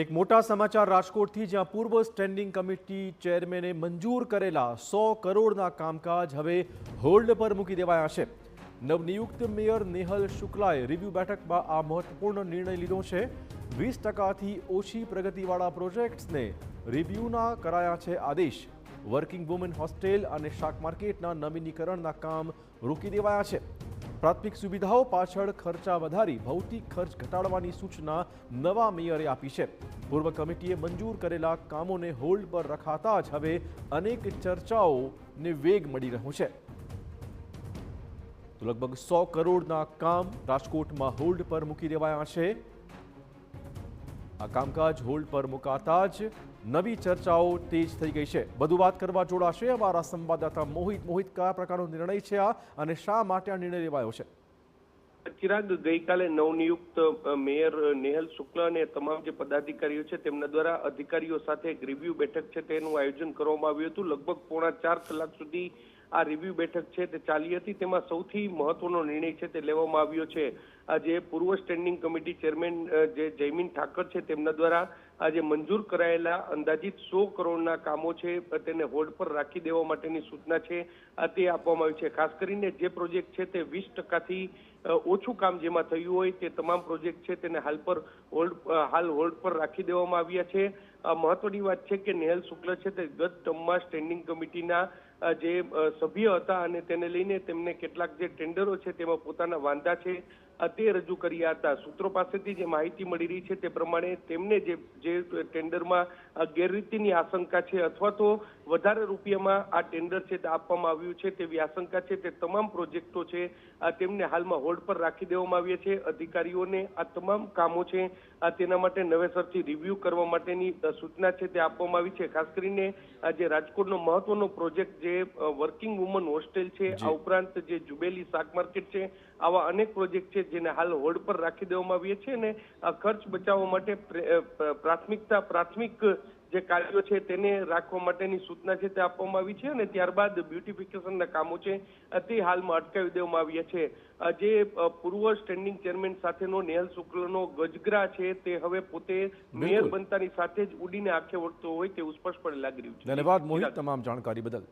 એક મોટા સમાચાર રાજકોટથી, જ્યાં પૂર્વ સ્ટેન્ડિંગ કમિટી ચેરમેને મંજૂર કરેલા 100 કરોડના કામકાજ હવે હોલ્ડ પર મૂકી દેવાયા છે. નવનિયુક્ત મેયર નેહલ શુક્લાએ રિવ્યુ બેઠકમાં આ મહત્વપૂર્ણ નિર્ણય લીધો છે. 20%થી ઓછી પ્રગતિવાળા પ્રોજેક્ટ્સને રિવ્યુના કરાયા છે આદેશ. વર્કિંગ વુમન હોસ્ટેલ અને શાક માર્કેટના નવીનીકરણના કામ રોકી દેવાયા છે. પ્રાથમિક સુવિધાઓ પાછળ ખર્ચા વધારી ભૌતિક ખર્ચ ઘટાડવાની સૂચના નવા મેયરે આપી છે. પૂર્વ કમિટીએ મંજૂર કરેલા કામોને હોલ્ડ પર રખાતા જ હવે અનેક ચર્ચાઓને વેગ મળી રહ્યો છે. તો લગભગ 100 કરોડના કામ રાજકોટમાં હોલ્ડ પર મૂકી દેવાયા છે. આ કામકાજ હોલ્ડ પર મુકાતા જ નવી ચર્ચાઓ તેજ થઈ ગઈ છે. વધુ વાત કરવા જોડાશે અમારા સંવાદદાતા મોહિત. કયા પ્રકારનો નિર્ણય છે આ, અને શા માટે આ નિર્ણય લેવાયો છે? ચિરાગ, ગઈકાલે નવનિયુક્ત મેયર નેહલ શુક્લા અને તમામ જે પદાધિકારીઓ છે તેમના દ્વારા અધિકારીઓ સાથે એક રિવ્યુ બેઠક છે તેનું આયોજન કરવામાં આવ્યું હતું. લગભગ 3.5 કલાક સુધી આ રિવ્યુ બેઠક છે તે ચાલી હતી. તેમાં સૌથી મહત્વનો નિર્ણય છે તે લેવામાં આવ્યો છે. આજે પૂર્વ સ્ટેન્ડિંગ કમિટી ચેરમેન જે જયમીન ઠાકર છે તેમના દ્વારા આજે મંજૂર કરાયેલા અંદાજિત 100 કરોડના કામો છે તેને હોલ્ડ પર રાખી દેવા માટેની સૂચના છે તે આપવામાં આવી છે. ખાસ કરીને જે પ્રોજેક્ટ છે તે 20%થી ઓછું કામ જેમાં થયું હોય તે તમામ પ્રોજેક્ટ છે તેને હાલ હોલ્ડ પર રાખી દેવામાં આવ્યા છે. મહત્વની વાત છે કે નેહલ શુક્લા છે તે ગત ટર્મમાં સ્ટેન્ડિંગ કમિટીના જે સભ્ય હતા અને તેને લઈને તેમને કેટલાક જે ટેન્ડરો છે તેમાં પોતાના વાંધા છે તે રજૂ કર્યા હતા. સૂત્રો પાસેથી જે માહિતી મળી રહી છે તે પ્રમાણે તેમને જે ટેન્ડરમાં ગેરરીતિની આશંકા છે અથવા તો વધારે રૂપિયામાં આ ટેન્ડર છે તે આપવામાં આવ્યું છે તેવી આશંકા છે. તે તમામ પ્રોજેક્ટો છે તેમને હાલમાં હોલ્ડ પર રાખી દેવામાં આવ્યા છે. અધિકારીઓને આ તમામ કામો છે તેના માટે નવેસરથી રિવ્યુ કરવા માટેની સૂચના છે તે આપવામાં આવી છે. ખાસ કરીને જે રાજકોટનો મહત્વનો પ્રોજેક્ટ જે વર્કિંગ વુમન હોસ્ટેલ છે, આ ઉપરાંત જે જુબેલી શાક માર્કેટ છે, આવા અનેક પ્રોજેક્ટ છે જેને હાલ હોલ્ડ પર રાખી દેવામાં આવ્યા છે. અને ખર્ચ બચાવવા માટે પ્રાથમિક જે કાર્યો છે તેને રાખવા માટેની સૂચના છે તે આપવામાં આવી છે. અને ત્યારબાદ બ્યુટિફિકેશનના કામો છે તે હાલમાં અટકાવી દેવામાં આવ્યા છે. જે પૂર્વ સ્ટેન્ડિંગ ચેરમેન સાથેનો નેહલ શુક્લાનો ગજગ્રા છે તે હવે પોતે મેયર બનતાની સાથે જ ઉડીને આંખે વળતો હોય તેવું સ્પષ્ટપણે લાગી રહ્યું છે. ધન્યવાદ મોહિત, તમામ જાણકારી બદલ.